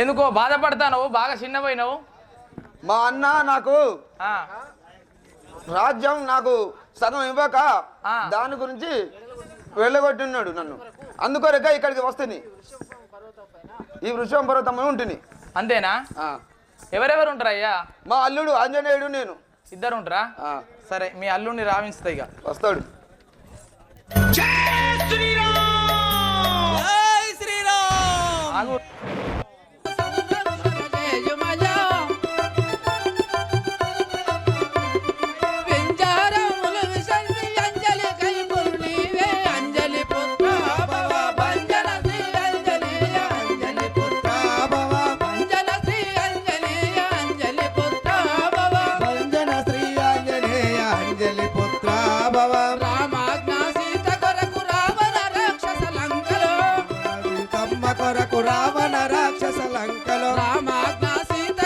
ఎందుకో బాధపడతావు బాగా చిన్నపోయినావు మా అన్న నాకు రాజ్యం నాకు సగం ఇవ్వక దాని గురించి వెళ్ళగొట్టున్నాడు నన్ను. అందుకొరక ఇక్కడికి వస్తుంది ఈ వృషభం పర్వతం ఉంటుంది. అంతేనా? ఎవరెవరు ఉంటారా అయ్యా? మా అల్లుడు ఆంజనేయుడు నేను ఇద్దరు ఉంటారా? సరే మీ అల్లుడిని రావించుతా ఇక వస్తాడు. ఆగు. రావణ రాక్షస లంకలో రామాగా సీత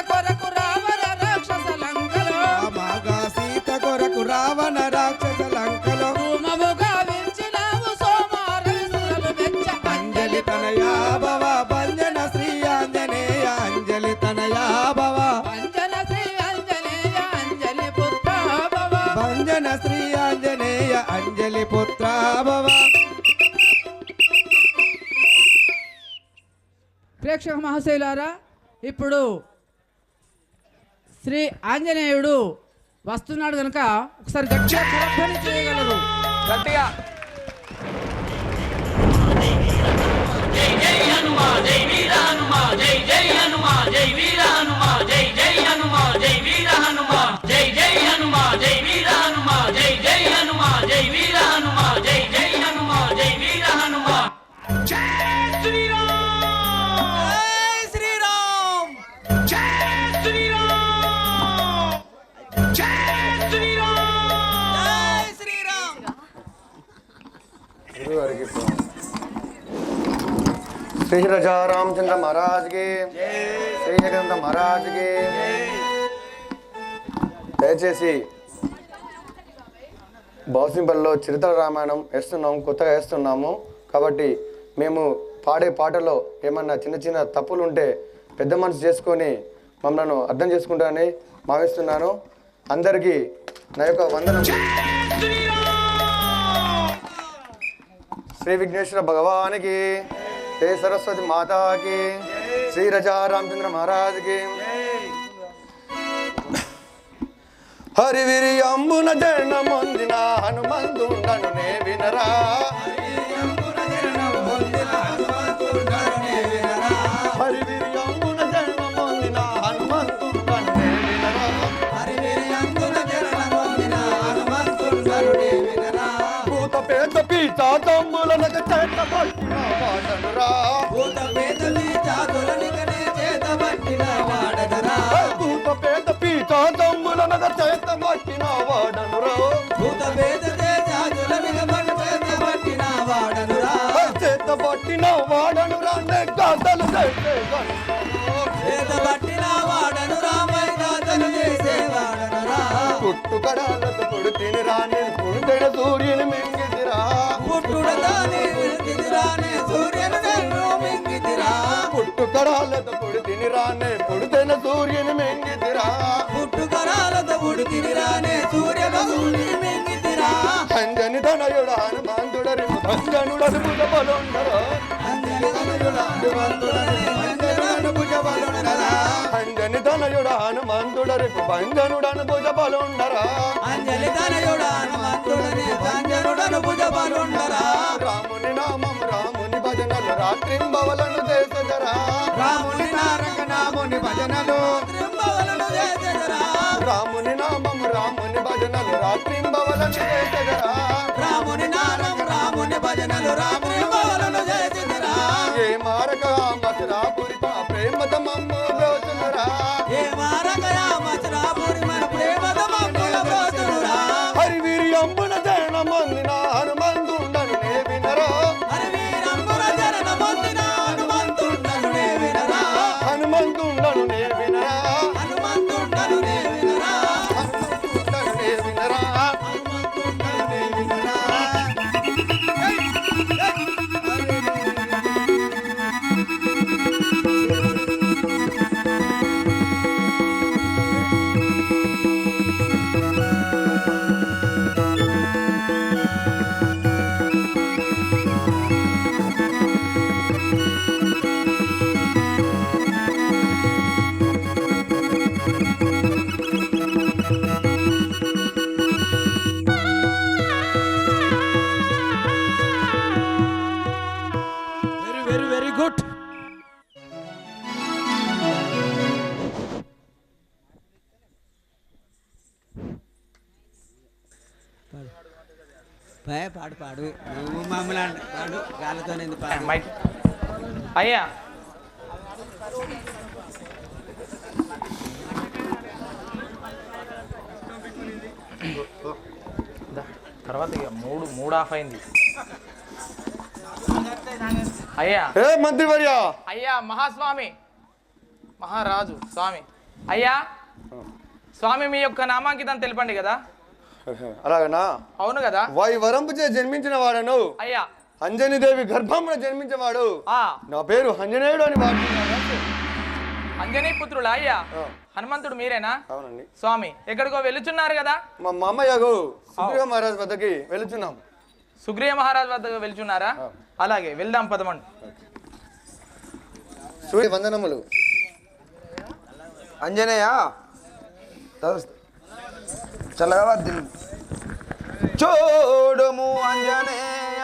కొరకు రావణ రాక్షస లంకలో రూమముగా వించినావు సోమారవిసురలు మెచ్చ అంజలి తనయా భవ భంజన శ్రీ ఆంజనేయ అంజలి తనయా భవ భంజన శ్రీ ఆంజనేయ అంజలి పుత్ర భవ భంజన శ్రీ ఆంజనేయ అంజలి పుత్ర భవ. ప్రేక్షక మహాశయులారా, ఇప్పుడు శ్రీ ఆంజనేయుడు వస్తున్నాడు కనుక ఒకసారి గట్టిగా కరధ్వని చేయగలరు. గట్టిగా జై జై హనుమా జై వీర హనుమా జై జై హనుమా జై వీర హనుమా జై జై హనుమా జై వీర హనుమా జై జై హనుమా జై వీర హనుమా జై జై హనుమా జై వీర హనుమా జై జై హనుమా జై వీర హనుమా. జై శ్రీరామ్ జై శ్రీరామ్ జై శ్రీరామ్ జై శ్రీరామ్. श्री राजा रामचंद्र महाराज के, श्री जगन्नाथ महाराज के. దయచేసి బాసింపల్లిలో చరిత్ర రామాయణం వేస్తున్నాము, కొత్తగా వేస్తున్నాము కాబట్టి మేము పాడే పాటలో ఏమన్నా చిన్న చిన్న తప్పులు ఉంటే పెద్ద మనసు చేసుకొని మమ్మల్ని అర్థం చేసుకుంటారని భావిస్తున్నాను. అందరికీ నా యొక్క వందనం. శ్రీ విఘ్నేశ్వర భగవానికి, जय सरस्वती माता की, श्री राजा रामचंद्र महाराज की. हरिवीर अंबुन जन मंदिर हनुमंतुंडनु ने विनरा हरिवीर अंबुन जन मंदिर हनुमंतुंडनु ने विनरा भूत पेत पीता तम्मुलनक चैत पट्टिन वाडनुरा भूत पेत पीता तुलनिकने चैत पट्टिन वाडनुरा भूत पेत पीता तम्मुलनक चैत पट्टिन वाडनुरा भूत पेत तेजा तुलनिक मन चैत पट्टिन वाडनुरा चैत पट्टिन वाडनुरा ने गादल जैसे चैत पट्टिन वाडनुरा मैं गादल जैसे वाडनुरा पुट्टु कडालत पुडतिनि राने पुडतेन सूर्यन मिंगितिरा पुट्टुडदाने मिंगितिराने सूर्यन जन्नो मिंगितिरा पुट्टु कडालत पुडतिनि राने पुडतेन सूर्यन मिंगितिरा पुट्टु कडालत पुडतिनि राने सूर्यन सूर्यन मिंगितिरा अंजनि तनयुड हनुमंतुडरि भंजनुडनु भुज बलुंडरा अंजनि तनयुड हनुमंतुडरि भंजनुडनु भुज बलुंडरा अंजनि तनयुड हनुमंतुडरि भंजनुडनु भुज बलुंडरा अंजनि तनयुड हनुमंतुडरि भंजनुडनु भुज बलुंडरा रामुनि नामं रामुनि भजनल रात्रिंबवలను చేసెదరా రాముని నారక నాముని భజనలు రాత్రింబవలను చేసెదరా రాముని నామం రాముని భజనలు రాత్రింబవలను చేసెదరా రాముని నామం రాముని భజనలు రాత్రింబవలను చేసెదరా ఏ మారక మథురాపురి ప్రేమత మమ్ము బ్రోచునురా ఏ మారక మథురాపురి మన ప్రేమత మమ్ము బ్రోచునురా హరివీరి అంబున జన మందిన హనుమంతుండను నే వినరా హరివీరి అంబున జన మందిన హనుమంతుండను నే వినరా హనుమంతుండను నే వినరా హనుమంతుండను నే వినరా హనుమంతుండను నే వినరా హనుమంతుండను నే వినరా. పాడు పాడు నువ్వు మమ్మల్ని పాడు గాలితో పాడు మైక్ అయ్యా తర్వాత ఇక మూడు ఆఫ్ అయింది. అయ్యా ఏ మంత్రివర్య అయ్యా మహాస్వామి మహారాజు స్వామి అయ్యా స్వామి మీ యొక్క నామాంకితం తెలపండి కదా. అలాగనా? అవును కదా. వరంపుచే జన్మించిన వాడను అయ్యా అంజనీదేవి గర్భంలో జన్మించేవాడు. ఆ నా పేరు అంజనేయుడు అని వాడుతున్నాడు. అంజనీ పుత్రులా అయ్యా? హనుమంతుడు మీరేనా? అవునండి స్వామి. ఎక్కడికో వెళ్ళుచున్నారు కదా? మా మామయ్యకు సుగ్రీవ మహారాజ్ వద్దకి వెళుతున్నాం. సుగ్రీవ మహారాజ్ వద్దకు వెళ్తున్నారా? అలాగే వెళ్దాం పదమండి. సూర్య వందనములు. అంజనేయ చల్లగా వర్ధిల్లు. చూడుము అంజనేయ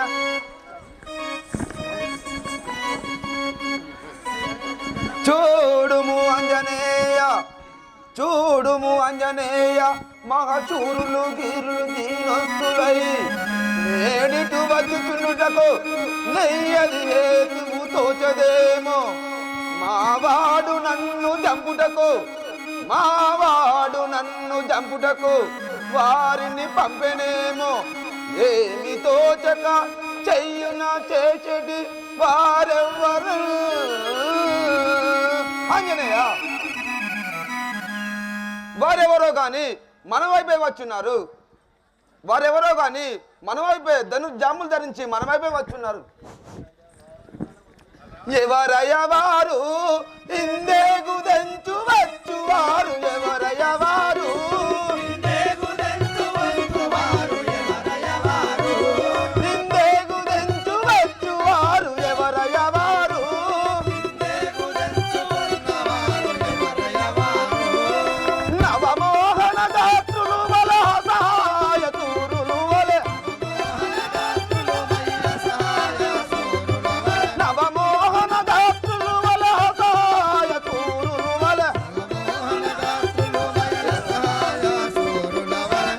చూడుము అంజనేయ చూడుము అంజనేయ మహచూరులు గిరులు దీనస్తులై నేడిటు బతుకునుటకు నెయ్యది హేతువు తోచదేమో మావాడు నన్ను చంపుటకు వారిని పంపెనేమో ఏమి తోచక చెయ్యున చేచెడి వారెవ్వరు. అంజనేయ వారెవరో గాని మన వైపే వచ్చున్నారు. వారెవరో గాని మన వైపే జాములు ధరించి మన వైపే వచ్చున్నారు. ఎవరయ్యవారు ఇందేగు దంచు వచ్చువారు ఎవరయ్యవారు ఇందేగు దంచు వచ్చువారు ఎవరయ్యవారు నవమోహన దాత్రులు వలసాయ తూరులు వలె నవమోహన దాత్రులు వలసాయ తూరులు వలె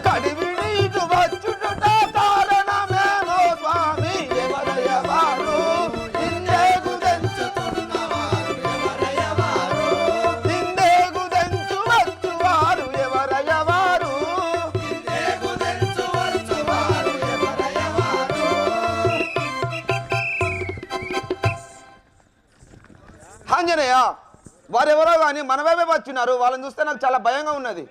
కడివిడీటు వచ్చుట కారణమేమో స్వామి ఎవరయ్యవారు ఇందేగు దంచు వచ్చువారు ఎవరయ్యవారు ఆంజనేయ వారెవరో కానీ మన వైపే వచ్చున్నారు. వాళ్ళని చూస్తే నాకు చాలా భయంగా ఉన్నది.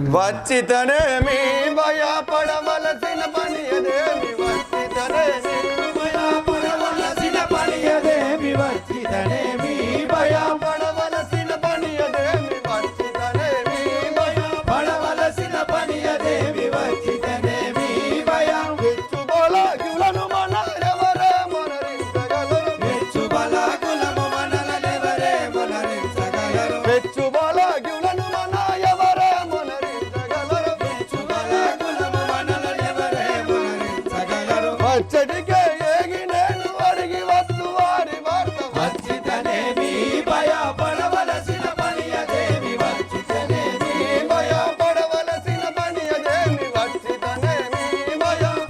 వచ్చితనేమి భయపడవలసిన పని అదేమి వచ్చితనేమి భయపడవలసిన పని అదేమి వచ్చితనేమి భయపడవలసిన పని అదేమి వచ్చితనేమి భయపడవలసిన పని అదేమి వచ్చితనేమి భయం మెచ్చుబోలాగులను మన ఎవరే మనరించగలరు మెచ్చుబలాకులము మనలనెవరే మనరించగలరు మెచ్చుబోలాగులను మన ఎవరే మనరించగలరు మెచ్చుబలాకులము మనలనెవరే మనరించగలరు వచ్చడికే ఏగి నేను అడిగి వస్తు వారి వార్త వచ్చితనేమి భయపడవలసిన పని అదేమి వచ్చితనేమి భయపడవలసిన పని అదేమి వచ్చితనేమి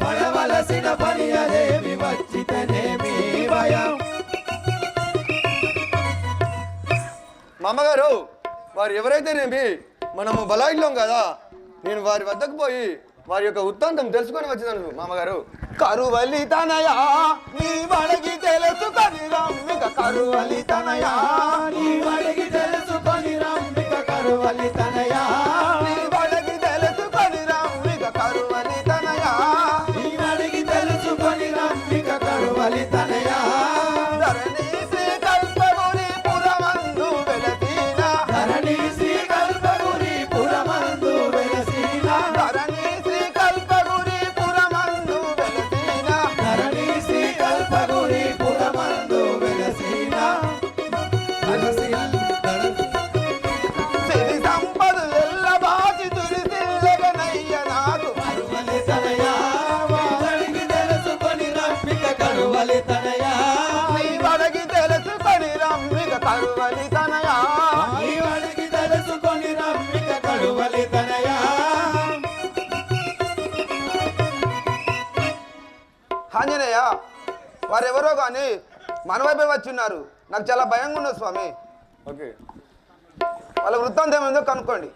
పడవలసిన పని అదేమి వచ్చితనేమి భయం మామగారు వారు ఎవరైతేనేమి మనము బలాయిల్లోం కదా, నేను వారి వద్దకు పోయి వారి యొక్క వృత్తాంతం తెలుసుకొని వచ్చినాను మామగారు. కరువలి తనయా నీ వడగి తెలుసుకొని రమ్మిక కరువలి తనయా నీ వడికి తెలుసుకొని రమ్మిక కరువలి తనయా నీ వడగి తెలుసుకొని రమ్మిక కరువలి తనయా నీ వడికి తెలుసుకొని రమ్మిక కరువలి తనయా ధరణి శ్రీ కల్పగురి పురమందు వెలసిన ధరణి శ్రీ కల్పగురి పురమందు వెలసిన ధరణి శ్రీ కల్పగురి పురమందు వెలసిన ధరణి శ్రీ కల్పగురి పురమందు వెలసిన సిరి సంపదలు మరువలి తనయా ఆంజనేయ వారెవరో కానీ మన వైపే వచ్చి ఉన్నారు. నాకు చాలా భయంగా ఉన్నది స్వామి. ఓకే, వాళ్ళ వృత్తాంతం ఏందో కనుక్కోండి.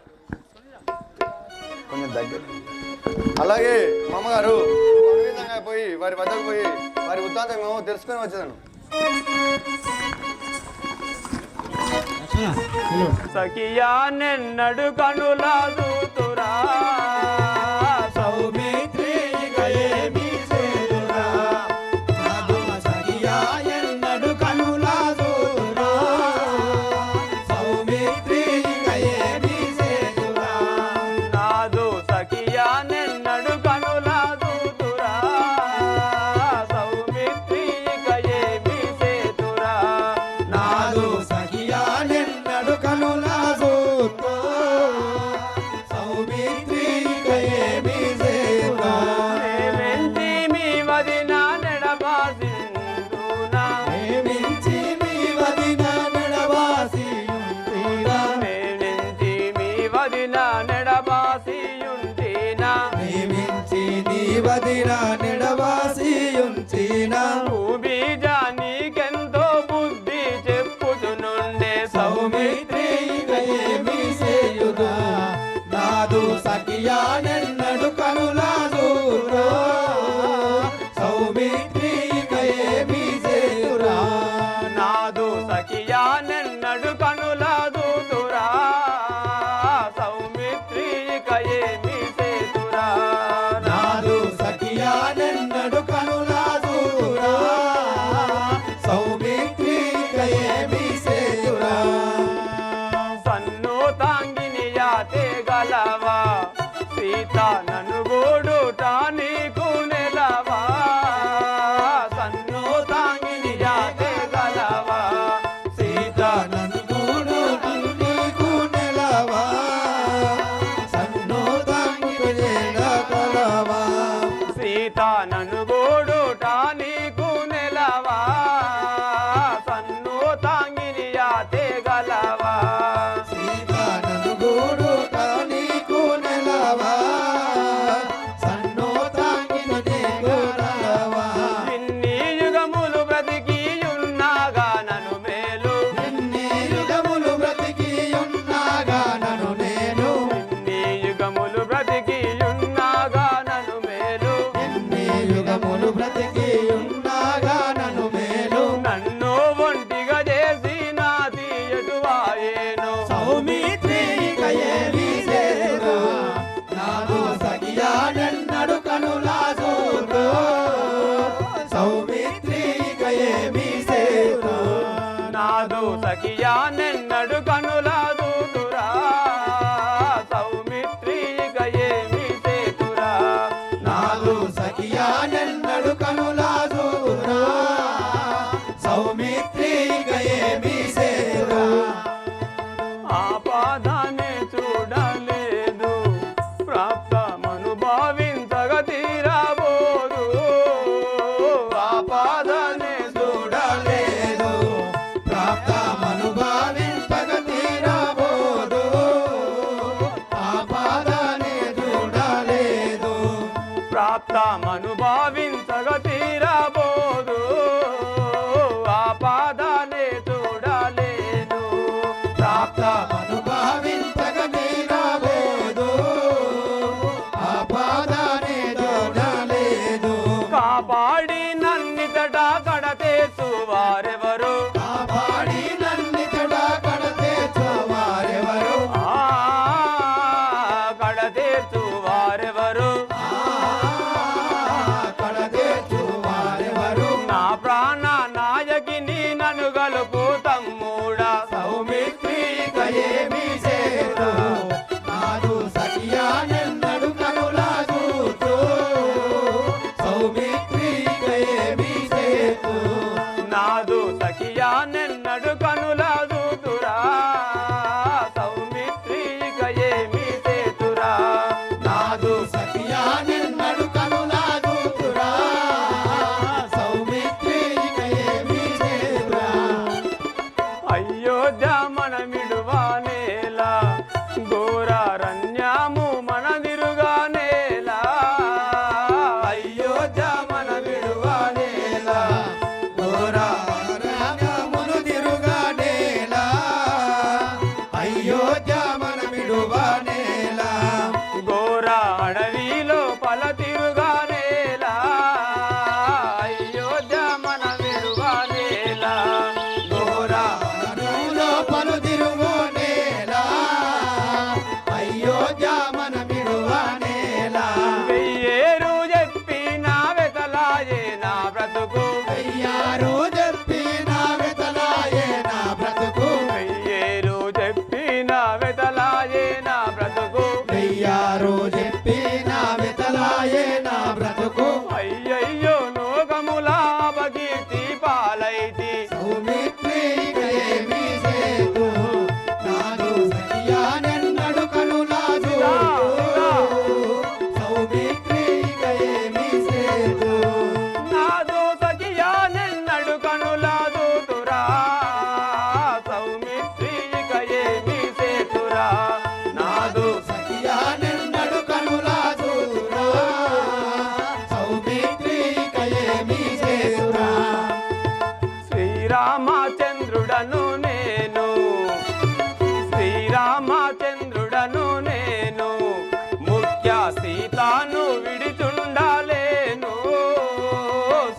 కొంచెం దగ్గర. అలాగే మామగారు విధంగా పోయి వారి వద్దకు పోయి వారి వృత్తాంతం ఏమో తెలుసుకొని వచ్చేదాను. సఖియా నిన్నడు కనులా దూతురా సౌమిత్రి ఇక ఏమి చేయురా నాదు సఖియా ఎన్నడు కనులా చూతురా సౌమిత్రి ఇక ఏమి చేయురా నాదు సఖియా నిన్నడు కనులా దూతురా సౌమిత్రి ఇక ఏమి సేతురా నాదు సఖియా నిన్నడు కనులా చూతో సౌమిత్రి ఇక ఏమి చేయురా ప్రేమించి మీ వదిన నెడబాసిందునా ప్రేమించి మీ వదిన నడవాసి ఉంటిరా ప్రేమించి మీ వదిన నెడబాసియుంటినా ప్రేమించి నీ వదిన నిడవాసి ఉంచినా భూబీజా నీకెంతో బుద్ధి చెప్పుతునుండే సౌమిత్రి ఇక ఏమి చేయుదా నాదు సఖియా నిన్నడు కనులా చూరా సౌమిత్రి ఇక ఏమి చేయురా నాదు సఖియా నిన్నడు కనుల దూతురా సౌమిత్రి ఇక ఏమి సేతురా నాదు సఖియా నిన్నడు కనులా చూరా సౌమిత్రి ఇక ఏమి చేయురా సన్ను తాంగిని యాతే గలవా సీత నన్ను గోడుట నీకు నెలవా సన్ను తాంగిని యాతే గలవా సీత నన్ను గూడు నీకు నెలవా సన్నో తాంగికు చేడ కలవా సీత నన్ను గోడుట నీకు నెలవా సన్ను తాంగిని యాతే గలవా సీత నన్ను గూడు నీకు నెలవా సన్నో తాంగిను నీకు కలవా ఇన్ని యుగములు బ్రతికి ఉన్నాగా నన్ను మేలు ఎన్ని యుగములు బ్రతికి ఉన్నాగా నన్ను నేను ఇన్ని యుగములు బ్రతికి ఉన్నాగా నన్ను మేలు ఎన్ని యుగములు బ్రతికి ఉన్నాగా నన్ను మేలు నన్ను ఒంటిగా చేసి నా తీయటువాయేను సౌమిత్రి ఇక ఏమి చేయురా నాదు సఖియా నన్నడు కనులా చూడు సౌమిత్రి ఇక ఏమి చేయురా నాదు సఖియా నిన్నడు కనుల దూతురా సౌమిత్రి ఇక ఏమి సేతురా నాదు సఖియా నన్నడు కనులా చూడురా సౌమిత్రి ఇక ఏమి చేయురా ఆపాదాన్ని చూడలేదు ప్రాప్తమను భావించగా తీరబోదు ఆపాదాన్ని చూడలేదు ప్రాప్తమను భావింపగ తీరబోదు ఆపాదాన్ని చూడలేదు ప్రాప్తమను భావించగా తీరబోదు ఆపాదాన్ని చూడలేదు ప్రాప్తమను భావింపగ తీరబోదు ఆపాదాన్ని చూడలేదు కాపాడి నన్నితట కడతేసు వారెవరు కాపాడి నన్నితడ కడతేచు వారెవరు కడతేసు వారెవరు కడతేచు వారెవరు నా ప్రాణ నాయకిని నన్ను గలుపు తమ్ముడా సౌమిత్రి ఇక ఏమి చేయురా నాదు సఖియా నిన్నడు కనులా చూతూ సౌమిత్రి ఇక ఏమి చేతు నాదు సఖియా నిన్నడు కనుల దూతురా సౌమిత్రి ఇక ఏమి సేతురా నాదు సఖియా నిన్నడు కనులా చూతురా సౌమిత్రి ఇక ఏమి చేతురా అయోధ్య మనమిడువానేలా ఘోర శ్రీరామచంద్రుడను నేను ముఖ్య సీతాను విడిచుండాలేను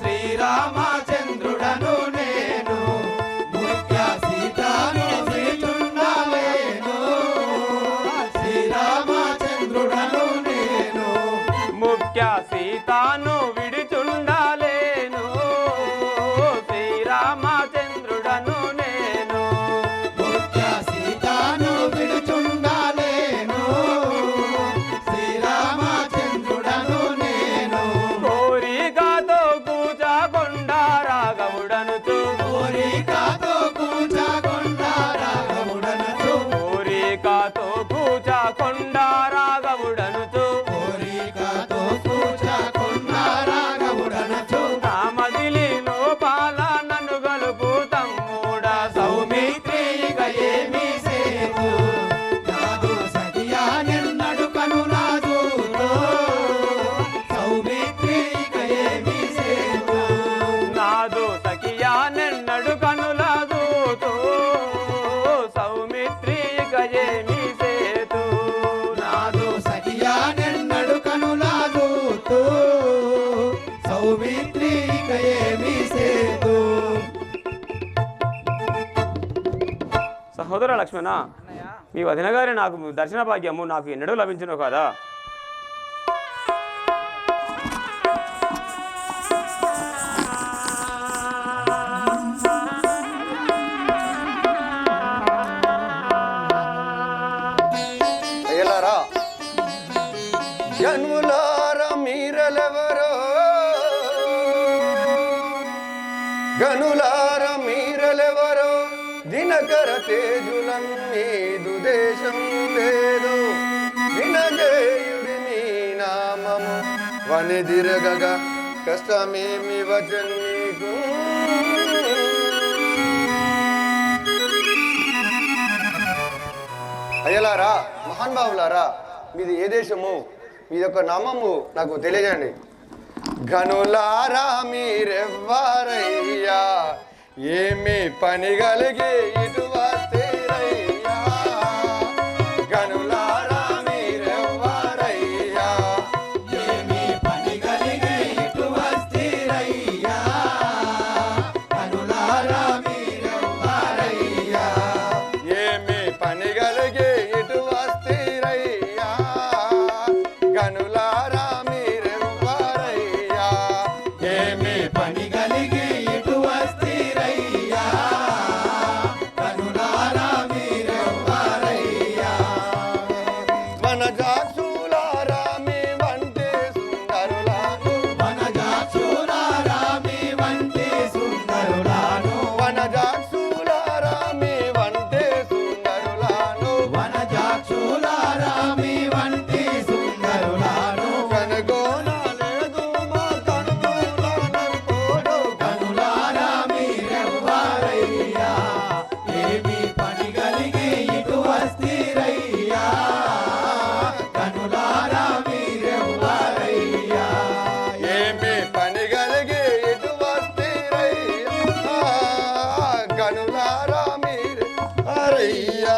శ్రీరామచంద్రుడను నేను ముఖ్య సీతాను విడిచుండాలేను శ్రీరామచంద్రుడను నేను ముఖ్య సీతాను విడిచుండాలేను శ్రీరామచంద్రుడను నేను ముఖ్య సీతాను విడుచుండాలేను శ్రీరామచంద్రుడను నేను కోరికతో కూచకొండ రాఘవుడనుచు కోరికతో కూచకొండ రాఘవుడనుచు కోరికతో కూచకొండ రాఘవుడనుచు కోరికతో కూచకొండ రాఘవుడనుచు నా మదిలి లోపాల నన్ను గలుపు తమ్ముడ సౌమిత్రి ఇక ఏమి సేతు నాదు సఖియా నిన్నడు కనులాదుతో సౌమిత్రి ఇక ఏమి సేతు నాదు సఖియా నెన్నడు కనులాదుతో సౌమిత్రి ఇక ఏమి సేతు నాదు సఖియా నిన్నడు కనులాదుతో సౌమిత్రి ఇక ఏమి సేతు సహోదర లక్ష్మణ మీ వదిన గారి నాకు దర్శన భాగ్యము నాకు ఎన్నడూ లభించును కదా అయ్యలారా జన్ములారా మీరలెవరో గనులార మీరలెవరో దినకర తేజులన్నీదు దేశం లేదు వినజేయుడి మీ నామము వనిదిరగగా కష్టమేమి వచన్ నీకు అయ్యలారా మహానుభావులారా మీది ఏ దేశము మీ యొక్క నామము నాకు తెలియజేయండి గనులారా మీరెవ్వారయ్యా ఏమి పని కలిగి ఇటు వస్తేరయ్యా గనులారా మీరెవ్వారయ్యా ఏమి పని కలిగి ఇటు వస్తీరయ్యా కనులారా మీరెవ్వారయ్యా ఏమి పని కలిగి ఇటు వస్తేరయ్యా గనులారా మీరెవ్వారయ్యా ఏమి పని కలిగి ఇటు వస్తీరయ్యా కనులారా మీరెవ్వారయ్యా మన జాక్షులారా మీ వంటి సుందరులాను వనజాక్షులారా మీ వంటి సుందరులాను వనజాక్షులారా మీ వంటి సుందరులాను వనజాక్షులారా మీ వంటి సుందరులాను కనుగోనలేదు మా కన్నులనెప్పుడు కనులారా మీరెవ్వారయ్యా ఏమి పని కలిగి ఇటు వస్తీరయ్యా కనులారా మీరెవ్వారయ్యా ఏమి పని కలిగి ఇటు వస్తేరయ్యా కనులారా మీరు అరయ్యా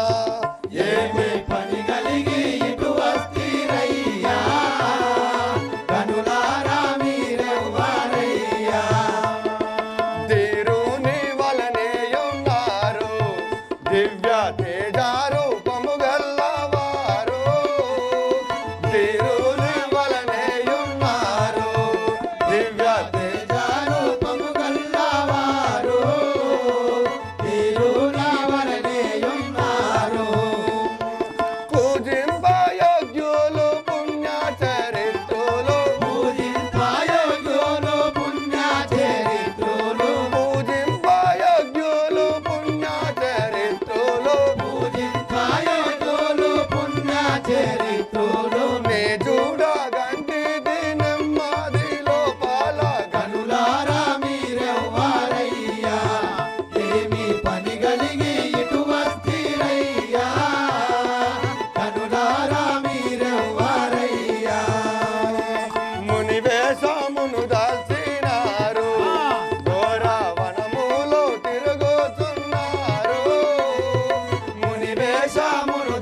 ఏమి పని కలిగి ఇటు వస్తీరయ్యా కనులారా మీరెవ్వారయ్యా తీరుని వలనే ఉన్నారు దివ్య తేజారూపము గల్లవారు తీరుని వలనే ఉన్నారు దివ్య తేజారూపము గల్లవారు తిరునావలనే ఉన్నారు పూజింపయోగ్యులు పుణ్య చరిత్రులు పూజింపాయోగ్యులు పుణ్య చరిత్రులు పూజింపయోగ్యులు పుణ్య చరిత్రులు పూజింపాయోగ్యులు పుణ్య చరిత్రులు నే చూడగంటి నెమ్మది లోపల కనులారా మీరెవ్వారయ్యా ఏమి పని కలిగి ఇటు వస్తీరయ్యా కనులారా మీరెవ్వారయ్యా ముని వేషమును దాల్చినారు ఘోర వనములో తిరుగుతున్నారు ముని వేషమును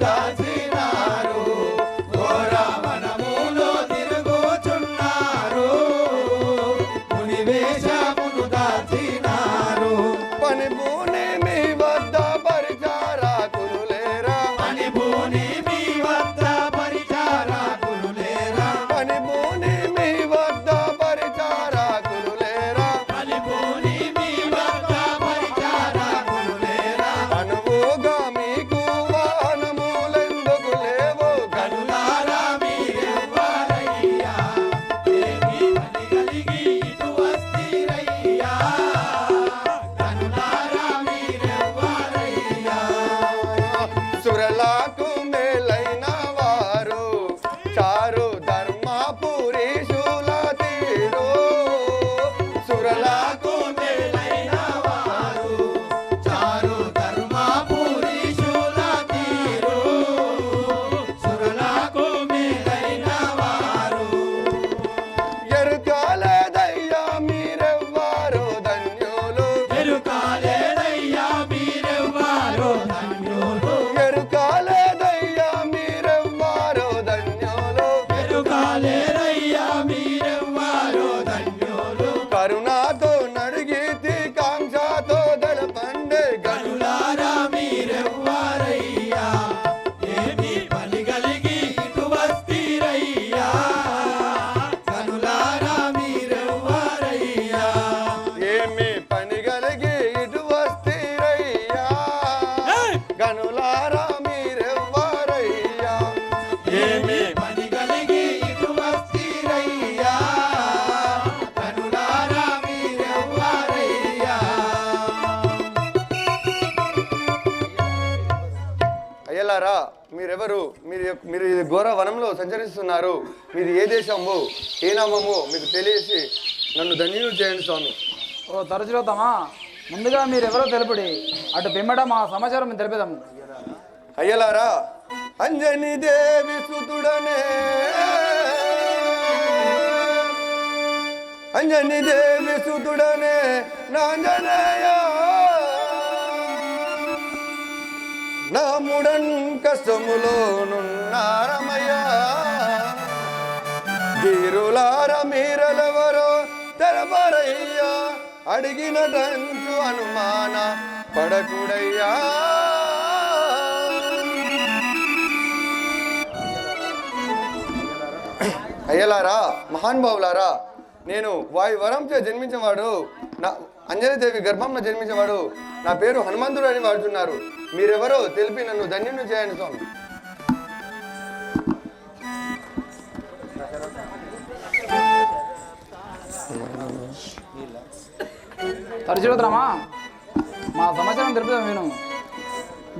ఏమి పని కలిగి ఇటు వస్తీరయ్యా కనులారా మీరెవ్వారయ్యా. అయ్యలారా మీరెవరు? మీరు ఇది ఘోర వనంలో సంచరిస్తున్నారు. మీది ఏ దేశము, ఏ నామము మీకు తెలియసి నన్ను ధన్యులు చేయండి స్వామి. ఓ తరచులోతమా, ముందుగా మీరెవరో తెలుపుడి, అటు పిమ్మట మా సమాచారం మేము తెలిపేదాము. అయ్యలారా, అంజని దేవి సుతుడనే, అంజని దేవి సుతుడనే నాంజనేయ, నాముడన్ కష్టములో నున్నారమయ్యా. ధీరులార మీరలెవరో తెరపరయ్యా, అడిగిన టంచు అనుమాన పడకుడయ్యా. అయ్యలారా, మహానుభావులారా, నేను వాయువరంచే జన్మించేవాడు, నా అంజనీదేవి గర్భంలో జన్మించేవాడు, నా పేరు హనుమంతుడు అని వాడుతున్నారు. మీరెవరో తెలిపి నన్ను ధన్యుని చేయండి స్వామి. తరచులోతమా, మా సమాచారం తెలుపుదాం విను.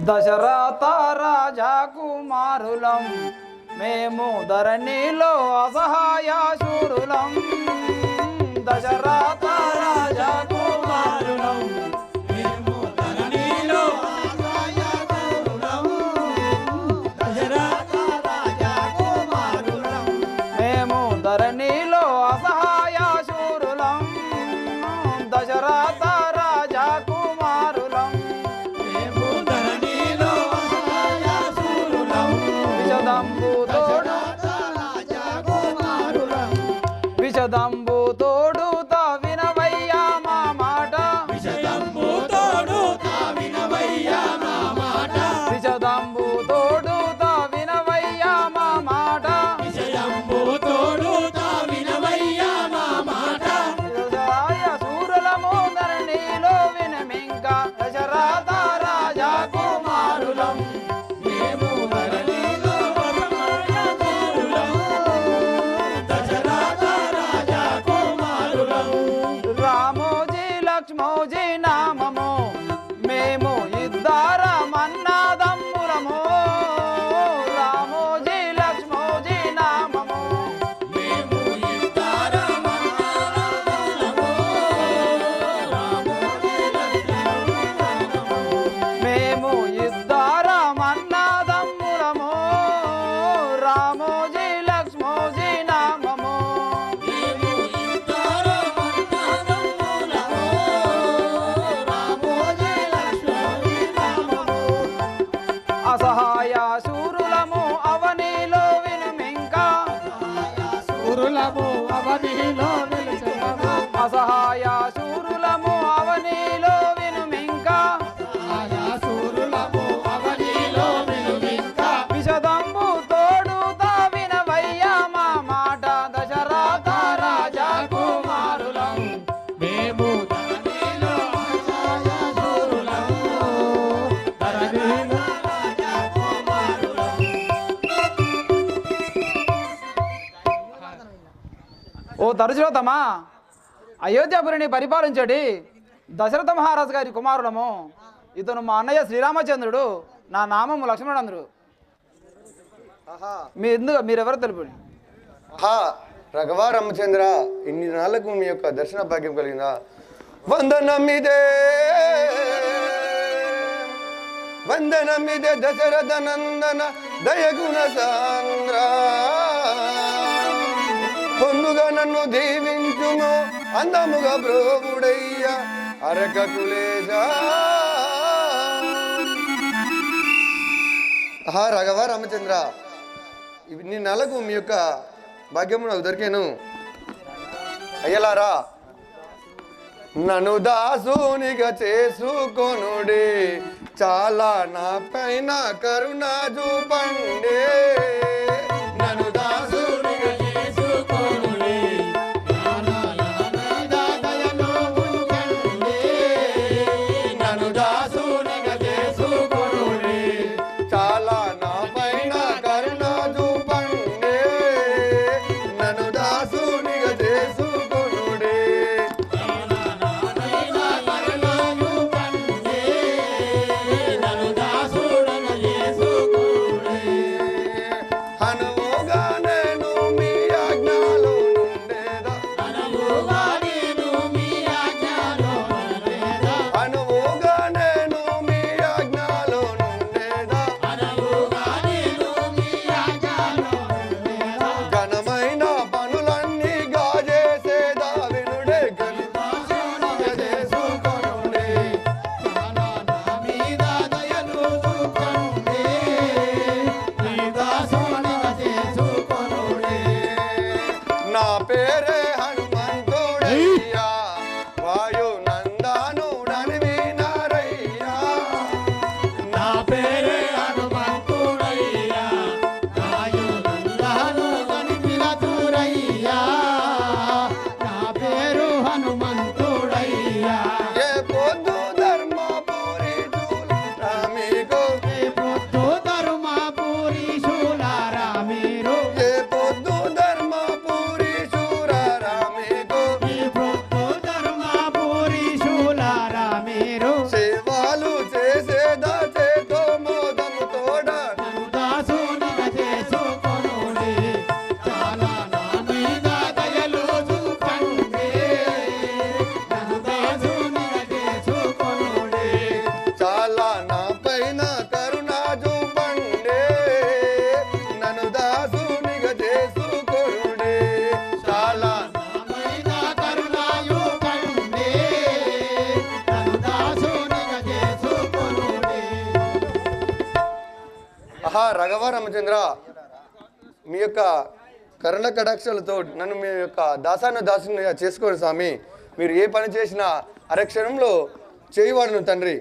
దశరథ రాజా కుమారులం మేము ధరణిలో అసహాయ శూరులం. దశరథ రాజా కుమారులం మేము ధరణిలో అసహాయ శూరులం. దశరథ రాజా కుమారులం మేము ధరణిలో అసహాయ శూరులం. దశరథ రాజా కుమారులం మేము ధరణిలో అసహాయ శూరులం. విషదంబు తోడు రాజా కుమారులం విషదంబు తోడుత వినవయ్యా మా మాట. విషదంబు తోడు తావినవయ్యా మా మాట. విషదంబు తోడుత వినవయ్యా మా మాట. విషయంబు తోడు తావినవయ్యా మా మాట. దశరాయ శూరులము ధరణిలో వినమింక. దశరథ రాజా కుమారులం మేము ధరణిలో అసహాయ శూరులం. దశరథ రాజా కుమారులం రామోజీ లక్ష్మోజీ నామము మేము ఇద్దరమన్నదమ్ములము. రామోజీ లక్ష్మోజీ నామము మేము ఇద్దరమన్నదమ్ములము. రామోజీ లక్ష్మణుని నామము. మేము ఇద్దరమన్నదమ్ములము. రామోజీ లక్ష్మోజీ నామము మేము ఇద్దరమన్నదమ్ములము. రామోజీ లక్ష్మణుని నామము. అసహాయ శూరులము అవనిలో వినుమింక. శూరులము అవనిలో వెలుసెదము. అసహాయ శూరులము అవనిలో వినుమింక. ఆయా శూరులము అవనిలో వెలువింక. విషదంబు తోడుత వినవయ్యా మా మాట. దశరథ రాజా కుమారులం మేము ధరణిలో అసహాయ శూరులము. ధరణిలో రాజా కుమారులం. ఓ తరచులోతమా, అయోధ్యాపురిని పరిపాలించడి దశరథ మహారాజు గారి కుమారులము. ఇతను మా అన్నయ్య శ్రీరామచంద్రుడు, నా నామము లక్ష్మణుడు. మీరెవరో తెలుపండి. ఆహా, రఘవ రామచంద్ర, ఇన్ని నాళ్లకు మీ యొక్క దర్శన భాగ్యం కలిగిందా? వందనమిదే వందనమిదే దశరథ నందన దయగుణ సాంద్ర, పొందుగా నన్ను దీవించుము అందముగా బ్రోవుడయ్య అరక కులేశ. ఆహా, రఘవ రామచంద్ర, ఇన్ని నెలకు మీ యొక్క భాగ్యము నాకు దొరికాను. అయ్యలారా, నన్ను దాసునిగా చేసుకొనుడి, చాలా నా పైన కరుణ చూపండి. నన్ను దాసునిగా చేసుకొనుడి, చాలా నా మీద దయను ఉంచండి. నన్ను దాసునిగా చేసుకొనుడి, చాలా నా పైన కరుణ చూపండి. రఘవ రామచంద్ర, మీ యొక్క కరుణ కటాక్షలతో నన్ను మీ యొక్క దాసుని చేసుకోండి స్వామి. మీరు ఏ పని చేసినా అరక్షణంలో చేయవాడును తండ్రి.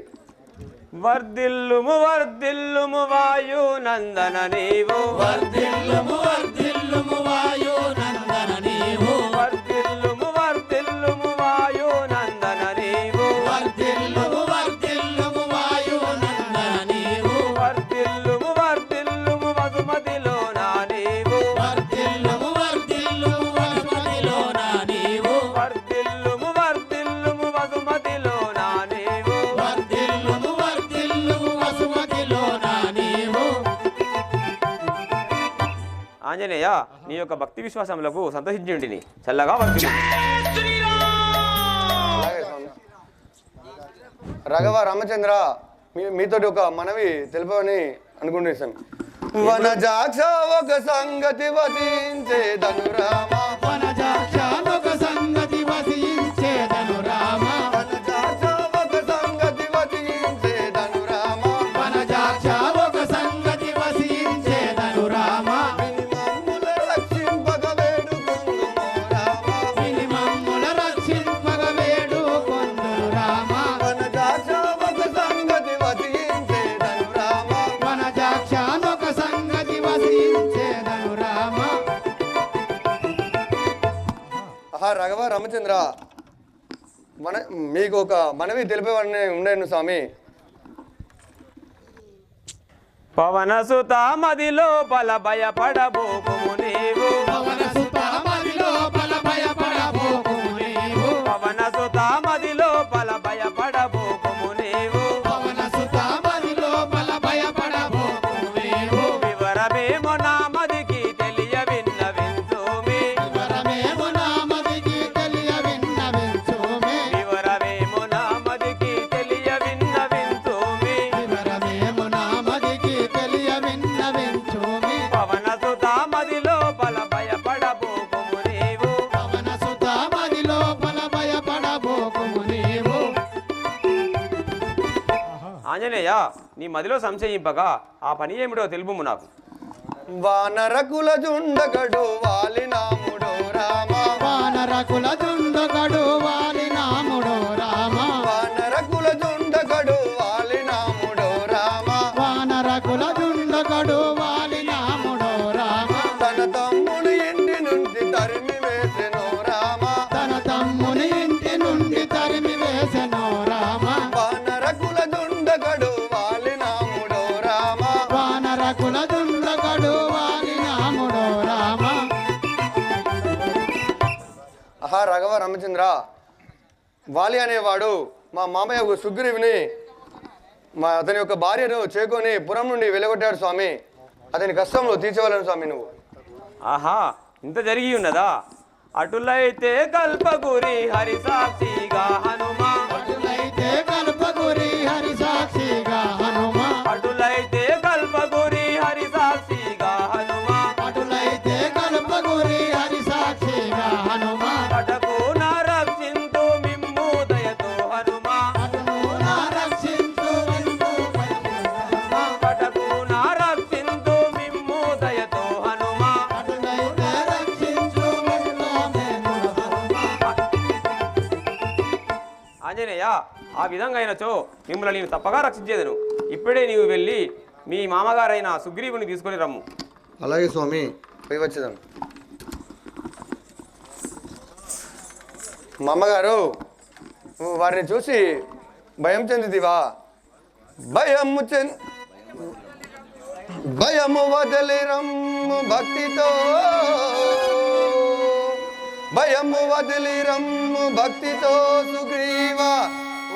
వర్ధిల్లుము వర్ధిల్లుము వాయు నందన నీవు, వర్ధిల్లుము వర్ధిల్లుము వాయు నందన నీవు, వర్ధిల్లుము వర్ధిల్లుము వాయు నందన నీవు, వర్ధిల్లుము వర్ధిల్లుము వాయు నందన నీవు, వర్ధిల్లుము వర్ధిల్లుము వసుమతిలో నా నీవు, వర్ధిల్లుము వర్ధిల్లుము వసుమతిలో నా నీవు, వర్ధిల్లుము వర్ధిల్లుము వసుమతిలో నా నీవు, వర్ధిల్లుము వర్ధిల్లుము వసుమతిలో నా నీవు. ఆంజనేయ, నీ యొక్క భక్తి విశ్వాసములకు సంతోషించుంటిని. చల్లగా వర్ధిల్లు. అలాగే స్వామి. రఘవ రామచంద్ర, మీతోటి ఒక మనవి తెలుపని అనుకుంటున్నాను. వనజాక్ష ఒక సంగతి వసించే ధనురామ, వనజాక్షాలొక సంగతి వసించేదను రామ, వనజాక్ష ఒక సంగతి వసించే ధనురామ, వనజాక్షాలొక సంగతి వసించేదను రామ, మమ్ముల రక్షింపగ వేడుకొందుమో రామ, మినిమమ్ముల రక్షింపగ వేడుకొందురు రామ, వనజాక్ష ఒక సంగతి వసించే ధనురామ. వనజాక్షాలొక సంగతి వసించేదను రామ. రఘవ రామచంద్ర, మీకు ఒక మనవి తెలిపేవాడిని ఉండేను స్వామి. పవన సుత మదిలో బల భయపడబోకుము నీవు, పవన సుత మదిలో బల భయపడబోకుము నీవు, పవన సుత మదిలో బల భయపడబోకుము నీవు, పవన సుత మదిలో బల భయపడబోకుము నీవు, వివరమేమో నా మదికి తెలియ విన్నవించుమి, వివరమేమో నా మదికి తెలియ విన్నవించుమి, వివరమేమో నా మదికి తెలియ విన్నవించుమి, వివరమేమో నా మదికి తెలియ విన్నవించుమి, పవన సుత మదిలో బల భయపడబోకుము నీవు, పవన సుత మదిలో బల భయపడబోకుము నీవు. ఆంజనేయ, నీ మదిలో సంశయింపగా ఆ పని ఏమిటో తెలుపుము నాకు. వానరకుల జుండగడు వాలినాముడో రామ, వానరకుల దుండగడు వాలి నాముడో రామ, వానరకుల జుండగడు వాలినాముడో రామ, వానరకుల దుండగడు వాలి నాముడో రామ, తన తమ్ముని ఇంటి నుండి తరిమి వేసెనో రామ, తన తమ్ముని ఇంటి నుండి తరిమి వేసెనో రామ, వానరకుల జుండగడు వాలినాముడో రామ. వానరకుల దుండగడు వాలి నాముడో రామ. రఘవ రామచంద్ర, వాలి అనేవాడు మా మామయ్య సుగ్రీవుని అతని యొక్క భార్యను చేకొని పురం నుండి వెలగొట్టాడు స్వామి. అతని కష్టంలో తీర్చవలను స్వామి నువ్వు. ఆహా, ఇంత జరిగి ఉన్నదా? అటులైతే కల్పగురి హరి సాక్షిగా హనుమా, అటులైతే కల్పగురి హరి సాక్షిగా హనుమా, అటులైతే కల్పగురి హరి సాక్షిగా హనుమా, అటులైతే కల్పగురి హరి సాక్షిగా హనుమా, అటకు నా రక్షింతు మిమ్ము దయతో హనుమా, అటును నా రక్షించు విందు హనుమా, అటకు నా రక్షింతు మిమ్ము దయతో హనుమా, అటులైతే రక్షించు విందు హనుమా. ఆంజనేయ, ఆ విధంగా అయినచో మిమ్మల్ని నేను తప్పగా రక్షించేదను. ఇప్పుడే నీవు వెళ్ళి మీ మామగారైన సుగ్రీవుని తీసుకొని రమ్ము. అలాగే స్వామి, పోయి వచ్చేదాం. మా అమ్మగారు, నువ్వు వారిని చూసి భయం చెందితివా? భయము వదిలి రమ్ము భక్తితో, భయము వదిలి రమ్ము భక్తితో సుగ్రీవ,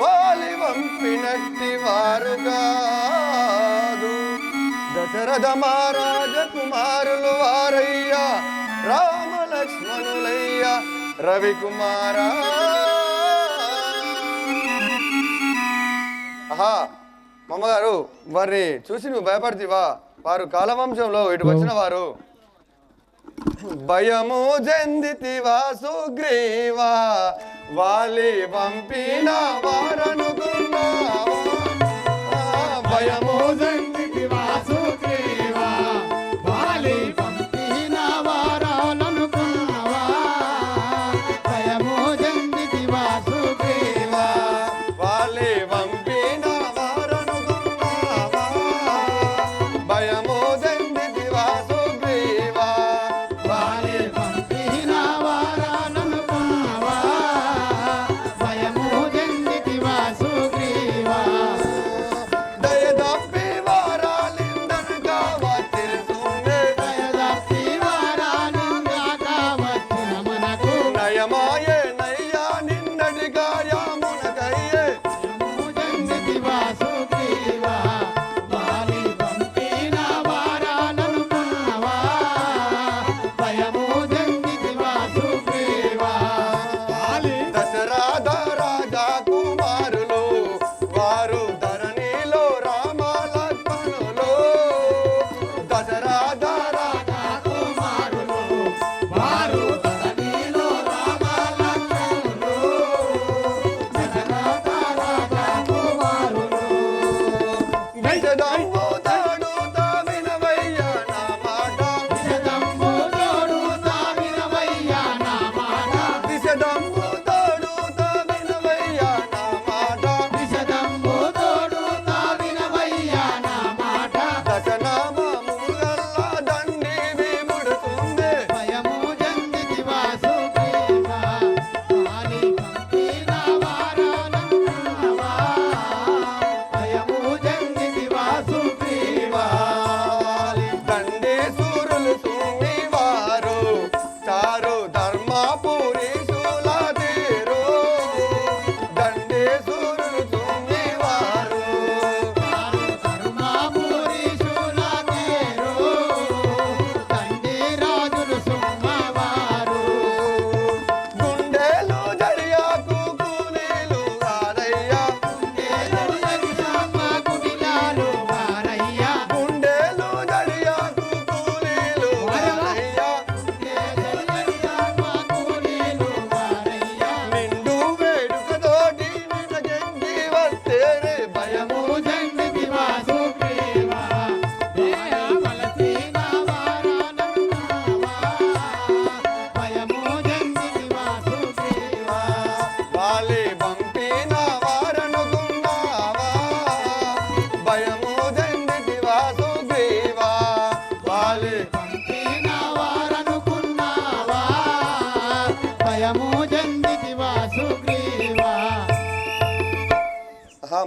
వాలి వంపినట్టి వారు కాదు. దశరథ మహారాజ కుమారులు వారయ్యా, రామ లక్ష్మణులయ్యా, రవికుమారా. ఆహా, మామగారు, వారిని చూసి నువ్వు భయపడతావా? వారు కాలవంశంలో ఇటు వచ్చిన వారు. భయము చెందితివా సుగ్రీవా, వాలి పంపిన వారనుకున్నావా? భయము చెందితివా సుగ్రీవా,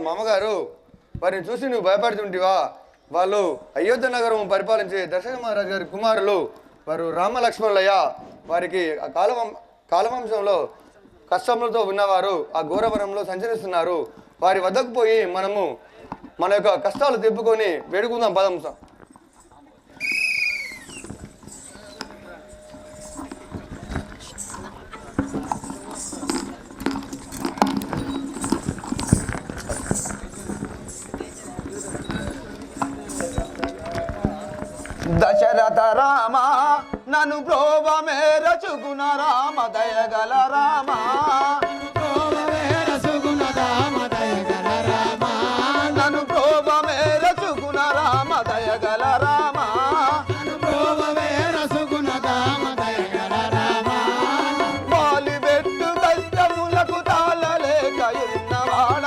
మామగారు, వారిని చూసి నువ్వు భయపడుతుంటివా? వాళ్ళు అయోధ్య నగరం పరిపాలించే దశరథ మహారాజు గారి కుమారులు. వారు రామలక్ష్మణులయ్య. వారికి ఆ కాలవంశంలో కష్టములతో ఉన్నవారు ఆ ఘోరవనంలో సంచరిస్తున్నారు. వారి వద్దకు పోయి మనము మన యొక్క కష్టాలు తెప్పుకొని వేడుకుందాం పదం. దశరథ రామ నన్ను బ్రోవ మేరచుగుణ రామ దయగల రామ నన్ను బ్రోవ మేరచుగుణ రామ దయగల రామ బాలి పెట్టు కష్టములకు తాళలేకయున్నవాడ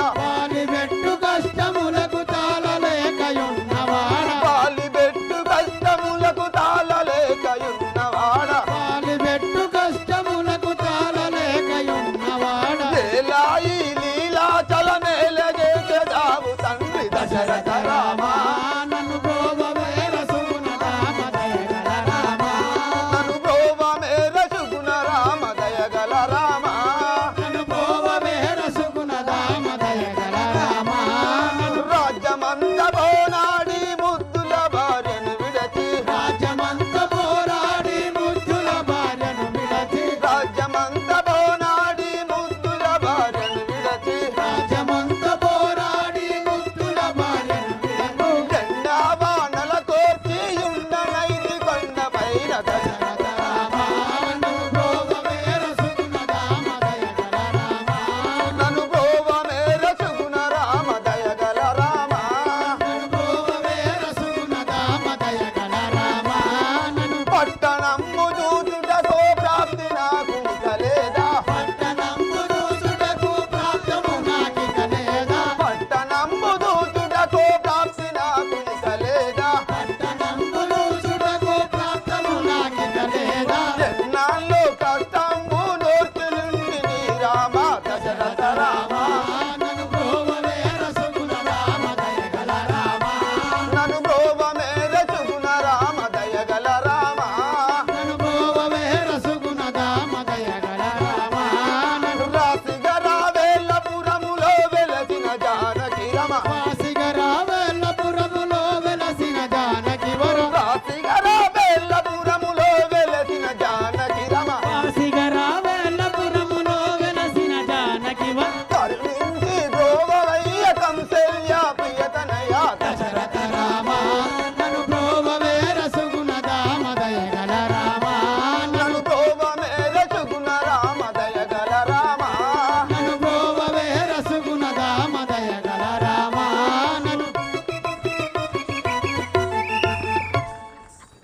బాలి పెట్టు కష్టములకు తాళలేకయున్నవాడ లీలాయి లీలా చలమేల చేసేదావు తండ్రి దశరథ రామ నన్ను బ్రోవ మేరచుగుణ రామ దయగల రామ రాజ్యమంత పోనాడి ముద్దుల భార్యను విడచి రాజ్యమంత పోనాడి ముద్దుల భార్యను విడచి జెండా బాణల కోర్చి ఉండనైది కొండ పైన దశరథ రామ నన్ను బ్రోవ మేరచుగుణ రామ దయగల రామ పట్టణము చూచుటకో ప్రాప్తి నాకు కలేదా పట్టణము చూచుటకో ప్రాప్తి నాకు కలేదా జన్నాల్లో కష్టము నోర్చులుండి నీ రామ దశరథ రామ నన్ను బ్రోవ మేరచుగుణ రామ దయగల రామ రాసిగ రావేళ్ళపురములో వెలసిన జానకి రమ రాసిగ రావేళ్ళపురములో వెలసిన జానకి రమ కరుణించి బ్రోవవయ్య కంసల్య ప్రియతనయ దశరథ రామ నన్ను బ్రోవ మేరచుగుణ రామ దయగల రామ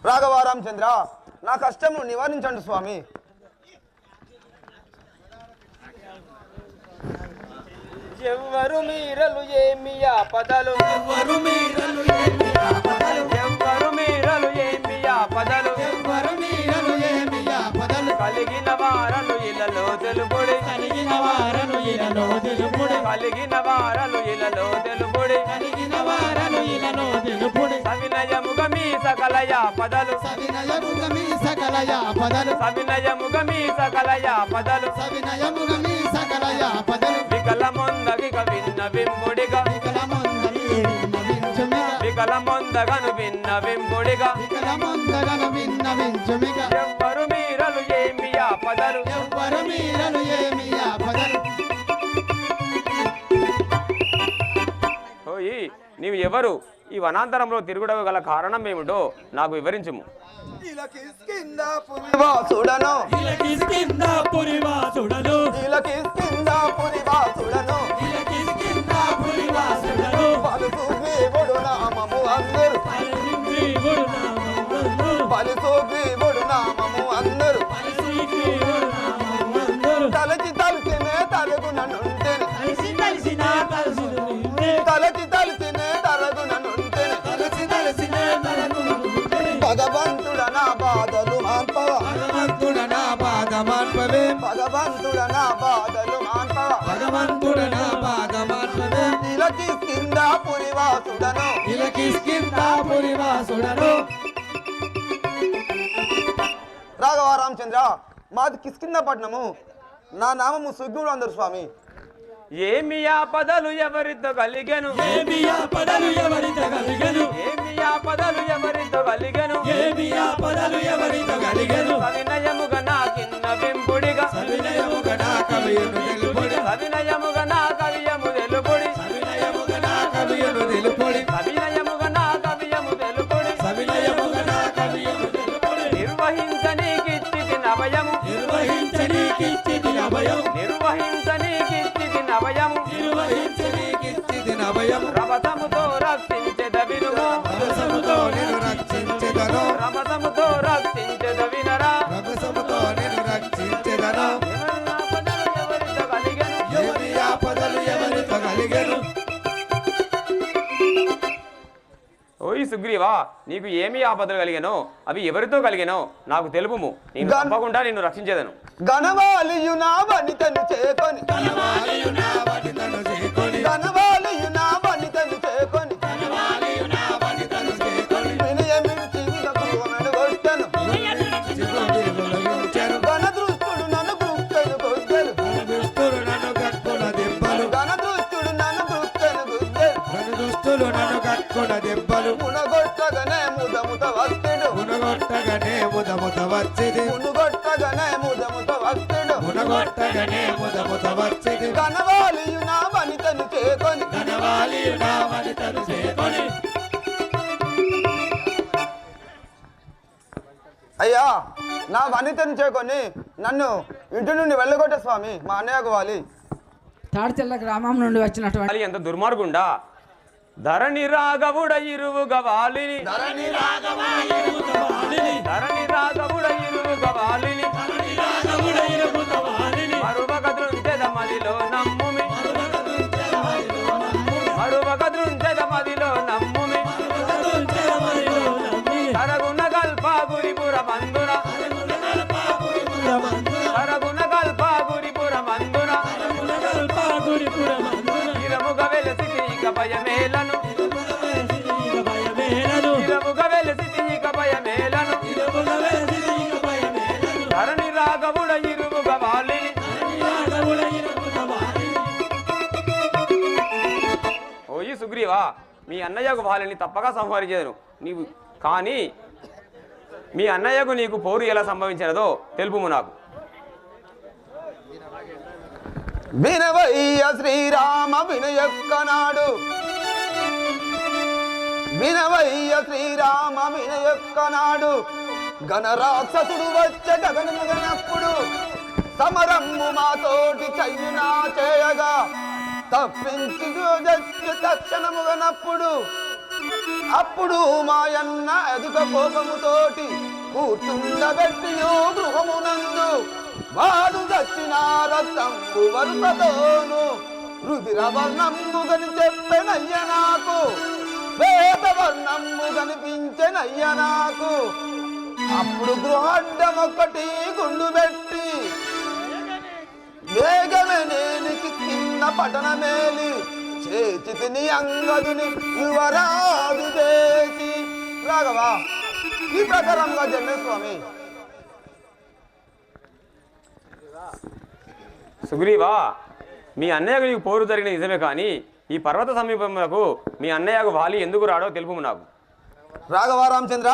రాఘవారామచంద్ర, నా కష్టమును నివారించండి స్వామి. ఎవ్వరు మీరలు ఏమి ఆపదలు ఎవ్వరు మీరలు ఏమి ఆపదలు కలిగిన వారలు ఇలలో తెలుపుడి సవినయముగ మీ సకల యాపదలు వికలమొందగిక విన్న వింపుడిగా ఎవ్వరు మీరలు ఏమి ఆపదలు ఓయి, నీవు ఎవరు? ఈ వనాంతరంలో తిరుగుడవు గల కారణం ఏమిటో నాకు వివరించుము. పురివాసుడను పలుసుగ్రీవుడు నామము అందరు తలచి తలచినే తరుగుననుంటెను భగవంతుడ నా బాధలు మాన్పవే వాసుడను ఇలా కిష్కింధాపురి వాసుడను రాఘవ రామచంద్ర, మాది కిష్కింధపట్నము. నా నామము సుగ్రీవుడు స్వామి. ఏమి ఆపదలు ఎవరితో కలిగెను, ఏమి ఆపదలు ఎవరితో కలిగెను, ఏమి ఆపదలు ఎవరితో కలిగెను, ఏమి ఆపదలు ఎవరితో కలిగెను, సవినయముగా నా కిన్న వెంపుడిగా, సవినయముగా నా కవియును తెలుపుడి, సవినయముగా నా కవియము తెలుపుడి, సవినయముగా నా కవియును తెలుపుడి, సవినయముగా నా కవియము తెలుపుడి, సవినయముగా నా కవియును తెలుపుడి, నిర్వహించనీకిచ్చి నభయము, నిర్వహించనీకిచ్చితి అభయం, నిర్వహించనీకిచ్చి నభయము, నిర్వహించనీకిచ్చితి అభయం, రభసముతో రక్షించెదవినుము, రభసముతో నిన్ను రక్షించెదను, రభసముతో రక్షించెదవినరా, రభసముతో నిన్ను రక్షించెదను, ఎవరితో కలిగెను, ఏమి ఆపదలు ఎవరితో కలిగెను. ఓయ్ సుగ్రీవా, నీకు ఏమి ఆపదలు కలిగానో అవి ఎవరితో కలిగానో నాకు తెలుపుము, నేను తప్పకుండా నిన్ను రక్షించేదను. గణవాలియు నా వనితను చేకొని, కనవాలియు నా వనితను చేకొని, గణవాలియు నా వనితను చేకొని, కనవాలియు నా వనితను చేకొని, వినయమిడిచి వినకులను కొట్టెను. చిరువిరులుంచెను, గణదృష్టుడు నన్ను గుప్పెను కొద్దెను, దుస్తులు నన్ను కట్టున దెబ్బలు, గణదృష్టుడు నన్ను గుప్పెను గుద్దెను. దుస్తులు నన్ను కట్టున దెబ్బలు, మునగొట్టగనే ముదముత వస్తెడు, మునగొట్టగనే ముదముత వచ్చిది, మునుగొట్టగనే ముదముత వస్తెడు. మునగొట్టగనే ముదముత వచ్చిది, గణవాలియు నా వనితను చేకొని, కనవాలియు నా వనితను చేకొని. అయ్యా నా వనితను చేకొని నన్ను ఇంటి నుండి వెళ్ళగొట్టే స్వామి. మా అన్నయ్యకు వాలి. తాడిచెల్ల గ్రామం నుండి వచ్చినటువంటి ఎంత దుర్మార్గుండా, ధరణి రాఘవుడ ఇరువుగా వాలిని, ధరణి రాఘవ ఇరుగుత వాలిని, ధరణి రాఘవుడ ఇరువుగా వాలిని, రాఘవుడ ఇరుగుత వాలిని, మరువక దృంచెద మదిలో నమ్ముమి, మరువక దృంచెద మదిలో నమ్ముమి, తరగున గల్ప గురిపుర మందున, తరగున గల్ప గురిపుర మందున, ఇరముగ వెలసి ఇక భయమేలను, ఇరముగ వెలసి ఇక భయమేలను, ధరణి రాఘవుడ ఇరువుగా వాలిని. ఓయి సుగ్రీవా, మీ అన్నయ్యకు వాలిని తప్పక సంహరించేదను నీవు, కానీ మీ అన్నయ్యకు నీకు పోరు ఎలా సంభవించినదో తెలుపుము నాకు. వినవయ్య శ్రీరామ వినయొక్కనాడు, వినవయ్య శ్రీరామ వినయొక్కనాడు, గణరాక్షసుడు వచ్చే గగనముగనప్పుడు, సమరమ్ము మాతోటి చెయ్యునా చేయగా, తప్పించి తక్షణముగనప్పుడు, అప్పుడు మాయన్న అధిక కోపముతోటి కూర్చుండబెట్టియో గృహమునందు, వాడు దక్షిణ రక్తంబు వరుసతోను రుధిర వర్ణమ్ముగని చెప్పెనయ్య నాకు, శ్వేత వర్ణమ్ము కనిపించెనయ్య నాకు. అప్పుడు గృహడ్డమొక్కటి గుండు పెట్టి వేగమే నేనికి కింద పట్టణమేలి, చేచితిని అంగదుని యువరాజు చేసి. రాఘవా, ఈ ప్రకారంగా జన్మే స్వామి. సుగ్రీవా, మీ అన్నయ్యకు నీకు పోరు జరిగిన నిజమే, కానీ ఈ పర్వత సమీపములకు మీ అన్నయ్యకు వాలి ఎందుకు రాడో తెలుపుము నాకు. రాఘవ రామచంద్ర,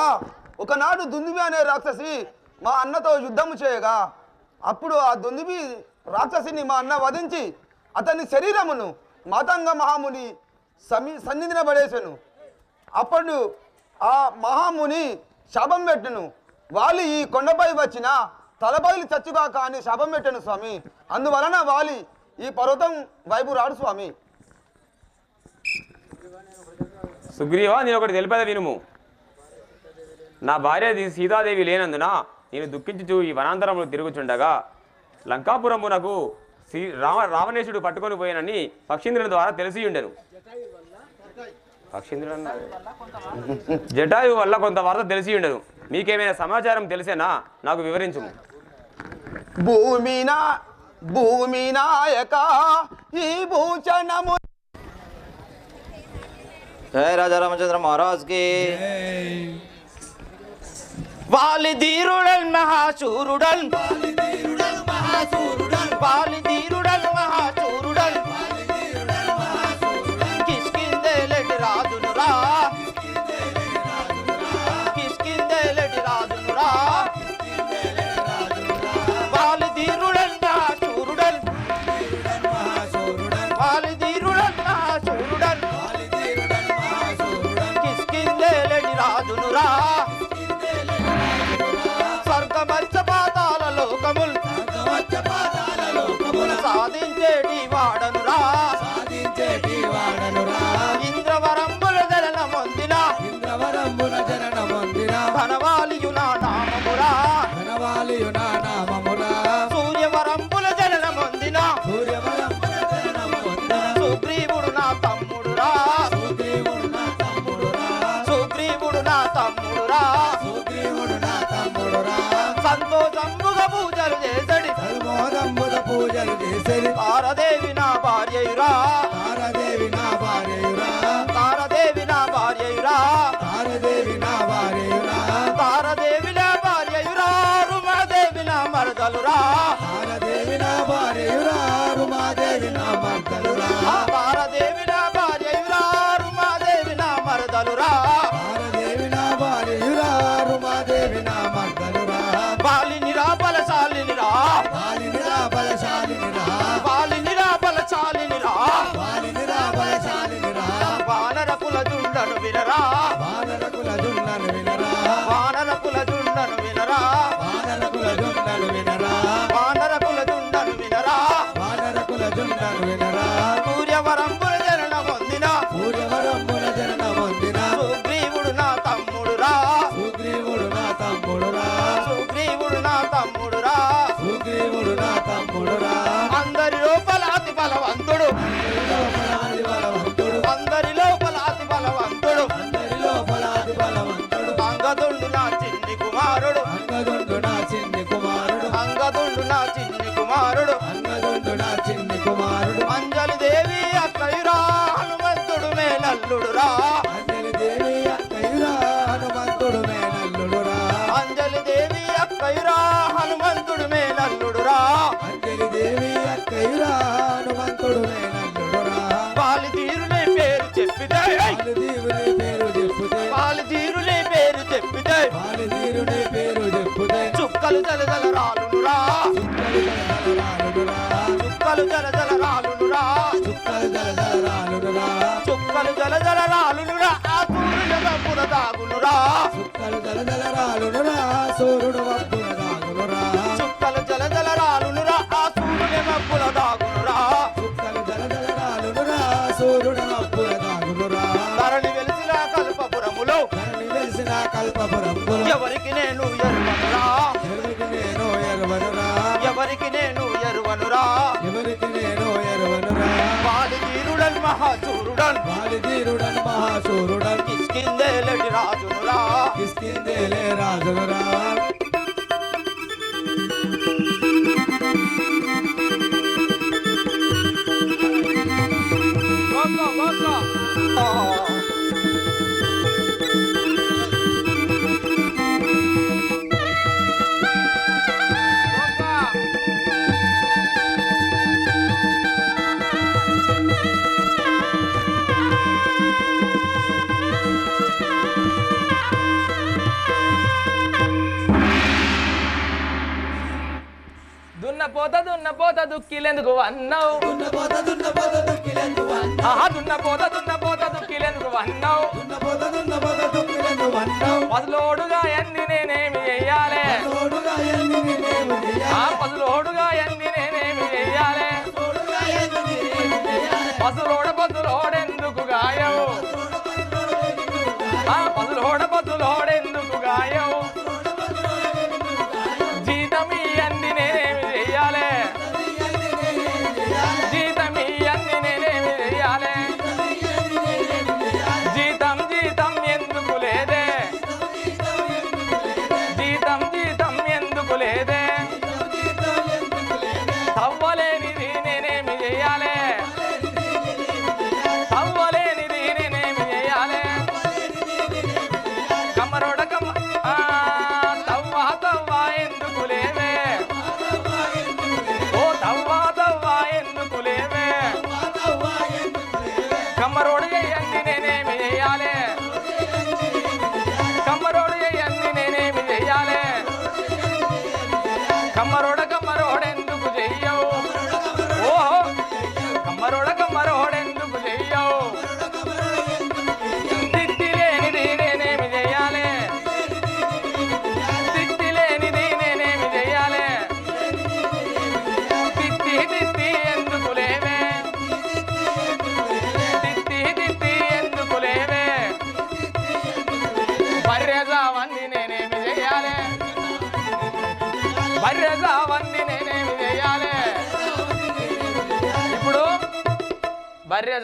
ఒకనాడు దుందుబి అనే రాక్షసి మా అన్నతో యుద్ధము చేయగా, అప్పుడు ఆ దుందుబి రాక్షసిని మా అన్న వధించి అతని శరీరమును మాతంగ మహాముని సన్నిధిన పడేసెను. అప్పుడు ఆ మహాముని శాపం పెట్టును, వాలి ఈ కొండపై వచ్చిన తలపైలు చచ్చుగా కానీ శాపం పెట్టాను స్వామి. అందువలన వాలి ఈ పర్వతం వైపు రాడు స్వామి. సుగ్రీవా, నేను ఒకటి తెలిపేది వినుము. నా భార్య సీతాదేవి లేనందున నేను దుఃఖించుచు ఈ వనాంతరంలో తిరుగుచుండగా, లంకాపురమునకు రావణేశుడు పట్టుకొని పోయానని పక్షీంద్రుని ద్వారా తెలిసి ఉండెను. జటాయు వల్ల కొంత వార్త తెలిసి ఉండదు. మీకేమైనా సమాచారం తెలిసేనా నాకు వివరించుము. భూమి నాయక ఈ భూషణము జయ రాజా రామచంద్ర మహారాజ్ కి వాలి ధీరుడల్ మహాశూరుడల్ వాలి ధీరుడల్ మహాశూరుడల్ కిష్కిందేలటి రాజునురా కిష్కిందేలటి రాజునురా వాలి ధీరుడల్ మహాశూరుడల్ వాలి ధీరుడల్ మహాశూరుడల్ కిష్కిందేలటి రాజునురా స్వర్గమచ్చ పాతాల లోకముల్ సాధించేటి వాడనురా ఇంద్రవరంబుల జనన పొందిన ధనవాలియు నా నామమురా సూర్యవరంబుల జనన పొందిన సుగ్రీవుడు నా తమ్ముడురా సుగ్రీవుడు నా తమ్ముడురా సంతోషంబుగా పూజలు చేసడి తారదేవి నా భార్యయురా తారదేవి నా భార్యయురా తారదేవి నా భార్యయురా రుమాదేవి నా మరదలురా తారదేవి నా భార్యయురా రుమాదేవి నా మరదలురా బాలినిరా బలశాలినిరా బాలినిరా బలశాలినిరా వానరకుల జుండను వినరా వానరకుల జుండను వినరా వానరకుల జుండను వినరా సూర్యవరంబుల జనన పొందిన సుగ్రీవుడు నా తమ్ముడురా సుగ్రీవుడు నా తమ్ముడురా అందరి లోపల అతి బలవంతుడు అందరి లోపల అతి బలవంతుడు అంగదుండు నా చిన్ని కుమారుడు అంగదుండు నా చిన్ని కుమారుడు అంజలి దేవి అక్కయురా హనుమంతుడు మేనల్లుడురా అంజలి దేవి అక్కయురా హనుమంతుడు మేనల్లుడురా బాలిధీరుని పేరు చెప్పితే బాలిధీరుని పేరు చెప్పితే చుక్కలు జలజల రాలునురా చుక్కలు జలజల రాలునురా చుక్కలు జలజల రాలునురా ఆ సూర్యుల వప్పున దాగునురా చుక్కలు జలజల రాలునురా ఆ సూర్యుని వప్పున దాగునురా ధరణి వెలిసిన కల్పపురములో ఎవరికి నేను ఎరువనురా బాలిధీరుడన్ మహాశూరుడన్ కిష్కిందేలటి రాజునురా దున్నపోత దుక్కిలెందుకు అన్నావు దున్నపోత దుక్కిలెందుకు అన్నావు పదులోడుగా ఎంది నేనేమి చెయ్యాలే పదులోడుగా ఎంది నేనేమి చెయ్యాలే పదులోడెందుకు గాయవు పదులోడెందుకు గాయవు జీతం ఇయ్యంది నేనేమి చెయ్యాలే జీతం ఇయ్యంది నేనేమి చెయ్యాలే జీతం ఎందుకు లేదే బర్రె